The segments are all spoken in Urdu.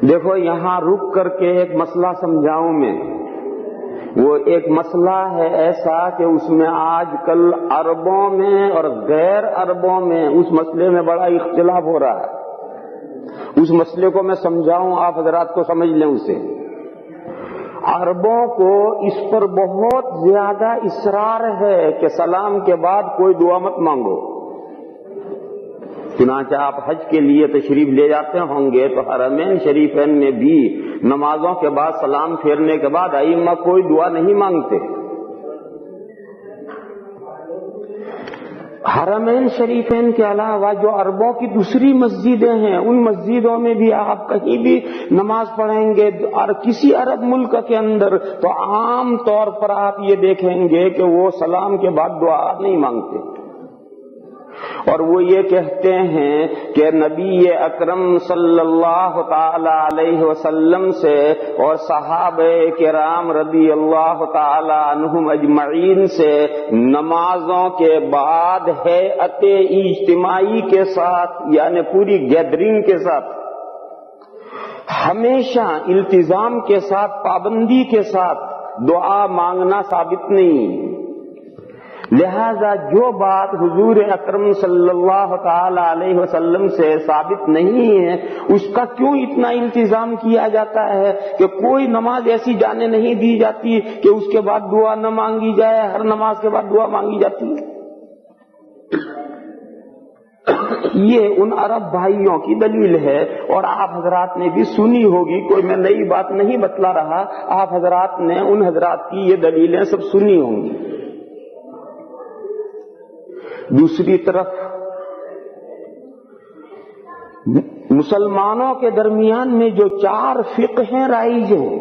دیکھو یہاں رک کر کے ایک مسئلہ سمجھاؤں میں. وہ ایک مسئلہ ہے ایسا کہ اس میں آج کل عربوں میں اور غیر عربوں میں اس مسئلے میں بڑا اختلاف ہو رہا ہے. اس مسئلے کو میں سمجھاؤں، آپ حضرات کو سمجھ لیں اسے. عربوں کو اس پر بہت زیادہ اصرار ہے کہ سلام کے بعد کوئی دعا مت مانگو. چنانچہ آپ حج کے لیے تشریف لے جاتے ہوں گے تو حرمین شریفین میں بھی نمازوں کے بعد سلام پھیرنے کے بعد ائمہ کوئی دعا نہیں مانگتے. حرمین شریفین کے علاوہ جو عربوں کی دوسری مسجدیں ہیں ان مسجدوں میں بھی آپ کہیں بھی نماز پڑھیں گے اور کسی عرب ملک کے اندر تو عام طور پر آپ یہ دیکھیں گے کہ وہ سلام کے بعد دعا نہیں مانگتے. اور وہ یہ کہتے ہیں کہ نبی اکرم صلی اللہ تعالی علیہ وسلم سے اور صحابہ کرام رضی اللہ تعالی عنہم اجمعین سے نمازوں کے بعد ہیئت اجتماعی کے ساتھ یعنی پوری گیدرنگ کے ساتھ ہمیشہ التزام کے ساتھ پابندی کے ساتھ دعا مانگنا ثابت نہیں. لہذا جو بات حضور اکرم صلی اللہ تعالی علیہ وسلم سے ثابت نہیں ہے اس کا کیوں اتنا التزام کیا جاتا ہے کہ کوئی نماز ایسی جانے نہیں دی جاتی کہ اس کے بعد دعا نہ مانگی جائے، ہر نماز کے بعد دعا مانگی جاتی ہے. یہ ان عرب بھائیوں کی دلیل ہے اور آپ حضرات نے بھی سنی ہوگی، کوئی میں نئی بات نہیں بتلا رہا، آپ حضرات نے ان حضرات کی یہ دلیلیں سب سنی ہوں گی. دوسری طرف مسلمانوں کے درمیان میں جو 4 فقہیں رائج ہیں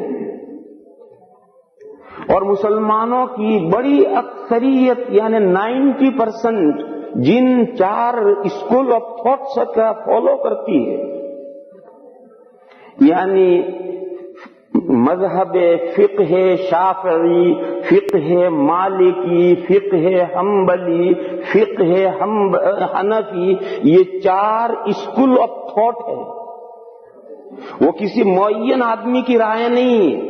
اور مسلمانوں کی بڑی اکثریت یعنی 90% جن 4 اسکول آف تھاٹس کا فالو کرتی ہے، یعنی مذہب فقہ شافعی، فقہ مالکی، فقہ حنبلی، فقہ حنفی، یہ 4 اسکول آف تھاٹ ہے. وہ کسی معین آدمی کی رائے نہیں ہے،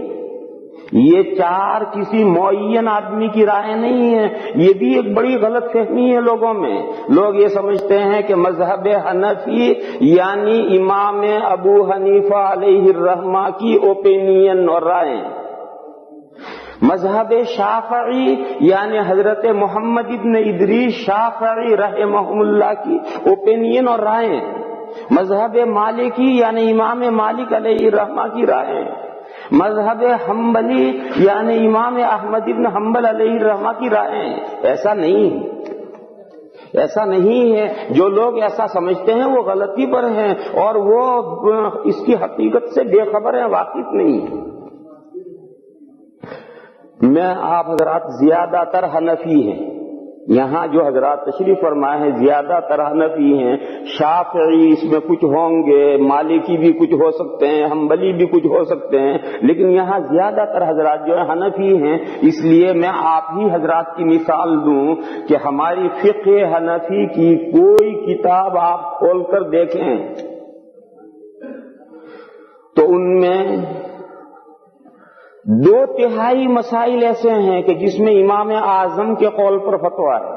یہ 4 کسی معین آدمی کی رائے نہیں ہے. یہ بھی ایک بڑی غلط فہمی ہے لوگوں میں. لوگ یہ سمجھتے ہیں کہ مذہب حنفی یعنی امام ابو حنیفہ علیہ الرحمہ کی اوپینین اور رائے، مذہب شافعی یعنی حضرت محمد ابن ادریس شافعی رحمہ اللہ کی اوپینین اور رائے، مذہب مالکی یعنی امام مالک علیہ الرحمہ کی رائے، مذہب حنبلی یعنی امام احمد ابن حنبل علیہ الرحمہ کی رائے. ایسا نہیں ہے، ایسا نہیں ہے. جو لوگ ایسا سمجھتے ہیں وہ غلطی پر ہیں اور وہ اس کی حقیقت سے بے خبر ہیں، واقف نہیں ہے. میں آپ حضرات زیادہ تر حنفی ہیں، یہاں جو حضرات تشریف فرمائے ہیں زیادہ تر حنفی ہیں. شافعی اس میں کچھ ہوں گے، مالکی بھی کچھ ہو سکتے ہیں، حنبلی بھی کچھ ہو سکتے ہیں، لیکن یہاں زیادہ تر حضرات جو ہے حنفی ہیں. اس لیے میں آپ ہی حضرات کی مثال دوں کہ ہماری فقہ حنفی کی کوئی کتاب آپ کھول کر دیکھیں تو ان میں 2/3 مسائل ایسے ہیں کہ جس میں امام اعظم کے قول پر فتویٰ ہے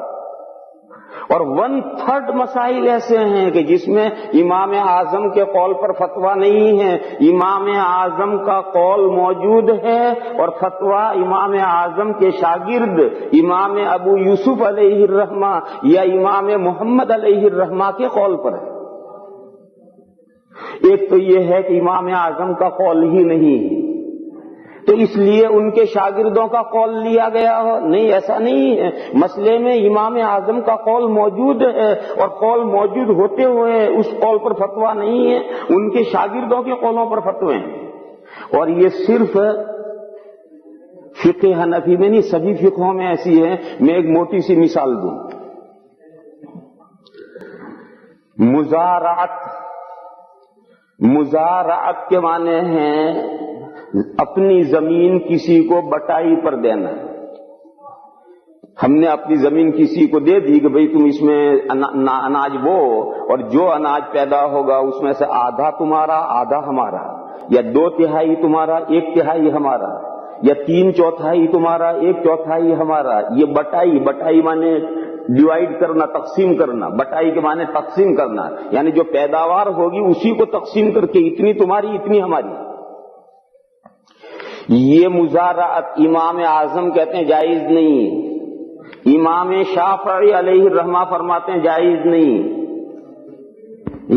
اور 1/3 مسائل ایسے ہیں کہ جس میں امام اعظم کے قول پر فتویٰ نہیں ہے. امام اعظم کا قول موجود ہے اور فتویٰ امام اعظم کے شاگرد امام ابو یوسف علیہ الرحمہ یا امام محمد علیہ الرحمہ کے قول پر ہے. ایک تو یہ ہے کہ امام اعظم کا قول ہی نہیں ہے تو اس لیے ان کے شاگردوں کا قول لیا گیا ہو، نہیں، ایسا نہیں ہے. مسئلے میں امام اعظم کا قول موجود ہے اور قول موجود ہوتے ہوئے اس قول پر فتویٰ نہیں ہے، ان کے شاگردوں کے قولوں پر فتوے ہیں. اور یہ صرف فقہ حنفی میں نہیں، سبھی فقہوں میں ایسی ہے. میں ایک موٹی سی مثال دوں. مزارعت کے معنی ہیں اپنی زمین کسی کو بٹائی پر دینا. ہم نے اپنی زمین کسی کو دے دی کہ بھئی تم اس میں اناج بو اور جو اناج پیدا ہوگا اس میں سے آدھا تمہارا آدھا ہمارا. یا 2/3 تمہارا 1/3 ہمارا، یا 3/4 تمہارا 1/4 ہمارا، یہ بٹائی مانے ڈیوائیڈ کرنا، تقسیم کرنا، بٹائی کے معنی تقسیم کرنا، یعنی جو پیداوار ہوگی اسی کو تقسیم کر کے اتنی تمہاری اتنی ہماری، یہ مزارعت امام اعظم کہتے ہیں جائز نہیں، امام شافعی علیہ الرحمہ فرماتے ہیں جائز نہیں،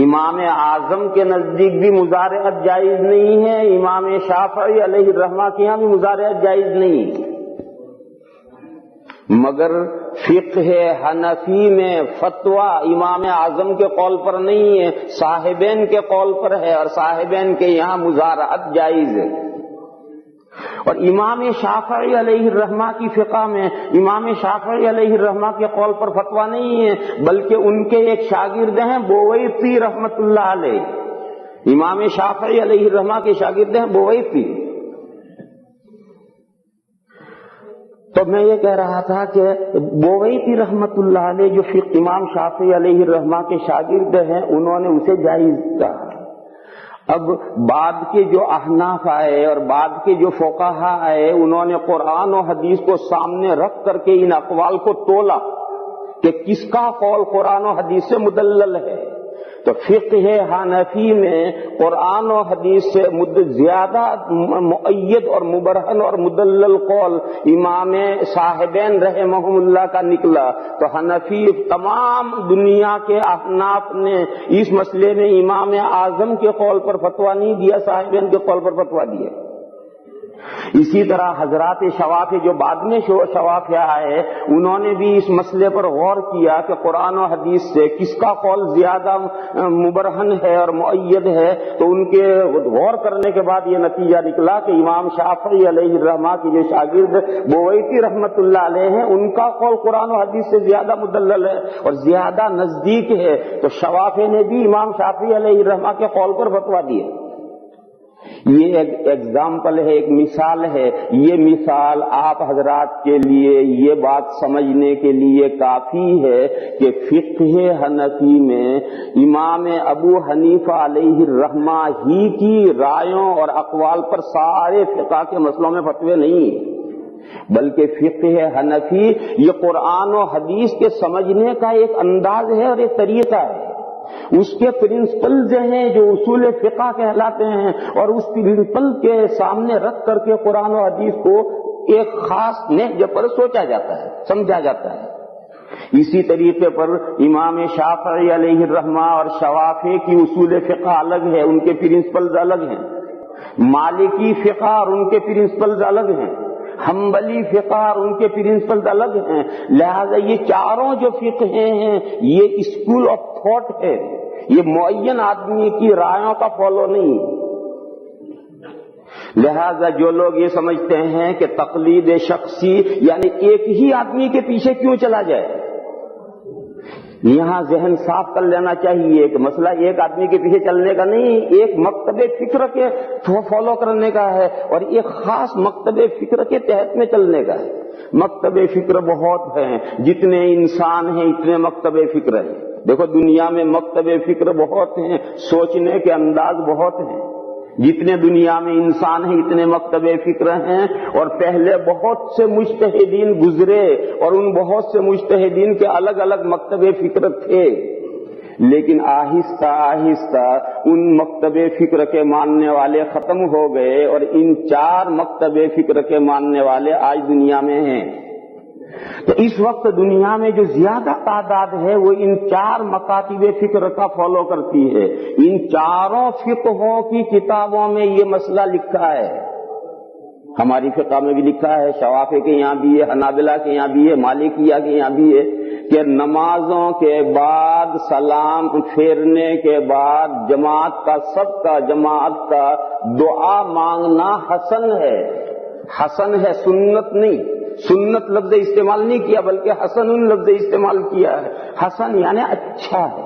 امام اعظم کے نزدیک بھی مزارعت جائز نہیں ہے، امام شافعی علیہ الرحمہ کے یہاں بھی مزارعت جائز نہیں، مگر فقہ حنفی میں فتویٰ امام اعظم کے قول پر نہیں ہے، صاحبین کے قول پر ہے، اور صاحبین کے یہاں مزارعت جائز ہے۔ اور امام شافعی علیہ الرحمہ کی فقہ میں امام شافعی علیہ الرحمہ کے قول پر فتویٰ نہیں ہے، بلکہ ان کے ایک شاگرد ہیں بویطی رحمت اللہ علیہ، امام شافعی علیہ الرحمہ کے شاگرد ہیں بویطی۔ تو میں یہ کہہ رہا تھا کہ بویطی رحمت اللہ علیہ جو امام شافعی علیہ الرحمہ کے شاگرد ہیں انہوں نے اسے جائز کہا۔ اب بعد کے جو احناف آئے اور بعد کے جو فقہا آئے انہوں نے قرآن و حدیث کو سامنے رکھ کر کے ان اقوال کو تولا کہ کس کا قول قرآن و حدیث سے مدلل ہے، تو فقہ حنفی میں قرآن و حدیث سے زیادہ مؤید اور مبرہن اور مدلل قول امام صاحبین رحمہم اللہ کا نکلا، تو حنفی تمام دنیا کے احناف نے اس مسئلے میں امام اعظم کے قول پر فتویٰ نہیں دیا، صاحبین کے قول پر فتویٰ دیا۔ اسی طرح حضرات شوافی جو بعد میں شوافی آئے انہوں نے بھی اس مسئلے پر غور کیا کہ قرآن و حدیث سے کس کا قول زیادہ مبرہن ہے اور مؤید ہے، تو ان کے غور کرنے کے بعد یہ نتیجہ نکلا کہ امام شافعی علیہ الرحمہ کی جو شاگرد بویطی رحمت اللہ علیہ ہیں ان کا قول قرآن و حدیث سے زیادہ مدلل ہے اور زیادہ نزدیک ہے، تو شوافی نے بھی امام شافعی علیہ الرحمہ کے قول پر فتویٰ دیا۔ یہ ایک ایگزامپل ہے، ایک مثال ہے، یہ مثال آپ حضرات کے لیے یہ بات سمجھنے کے لیے کافی ہے کہ فقہ حنفی میں امام ابو حنیفہ علیہ الرحمہ ہی کی رائوں اور اقوال پر سارے فقہ کے مسئلوں میں فتوے نہیں، بلکہ فقہ حنفی یہ قرآن و حدیث کے سمجھنے کا ایک انداز ہے اور ایک طریقہ ہے، اس کے پرنسپلز ہیں جو اصول فقہ کہلاتے ہیں، اور اس پرنسپل کے سامنے رکھ کر کے قرآن و حدیث کو ایک خاص نہج پر سوچا جاتا ہے، سمجھا جاتا ہے۔ اسی طریقے پر امام شافعی علیہ الرحمہ اور شوافی کی اصول فقہ الگ ہے، ان کے پرنسپلز الگ ہیں، مالکی فقہ اور ان کے پرنسپلز الگ ہیں، حنبلی فقہ اور ان کے پرنسپل الگ ہیں، لہذا یہ چاروں جو فقہ ہیں یہ اسکول آف تھاٹ ہے، یہ معین آدمی کی رائوں کا فالو نہیں۔ لہذا جو لوگ یہ سمجھتے ہیں کہ تقلید شخصی یعنی ایک ہی آدمی کے پیچھے کیوں چلا جائے، یہاں ذہن صاف کر لینا چاہیے کہ مسئلہ ایک آدمی کے پیچھے چلنے کا نہیں، ایک مکتب فکر کے فالو کرنے کا ہے اور ایک خاص مکتب فکر کے تحت میں چلنے کا ہے۔ مکتب فکر بہت ہیں، جتنے انسان ہیں اتنے مکتب فکر ہیں، دیکھو دنیا میں مکتب فکر بہت ہیں، سوچنے کے انداز بہت ہیں، جتنے دنیا میں انسان ہیں اتنے مکتب فکر ہیں، اور پہلے بہت سے مجتہدین گزرے اور ان بہت سے مجتہدین کے الگ الگ مکتب فکر تھے، لیکن آہستہ آہستہ ان مکتب فکر کے ماننے والے ختم ہو گئے اور ان 4 مکتب فکر کے ماننے والے آج دنیا میں ہیں۔ تو اس وقت دنیا میں جو زیادہ تعداد ہے وہ ان 4 مکاتب فکر کا فالو کرتی ہے۔ ان چاروں فقہوں کی کتابوں میں یہ مسئلہ لکھا ہے، ہماری فقہ میں بھی لکھا ہے، شوافی کے یہاں بھی ہے، حنابلہ کے یہاں بھی ہے، مالکیہ کے یہاں بھی ہے کہ نمازوں کے بعد سلام پھیرنے کے بعد جماعت کا سب کا جماعت کا دعا مانگنا حسن ہے، حسن ہے، سنت نہیں، سنت لفظ استعمال نہیں کیا بلکہ حسن لفظ استعمال کیا ہے، حسن یعنی اچھا ہے۔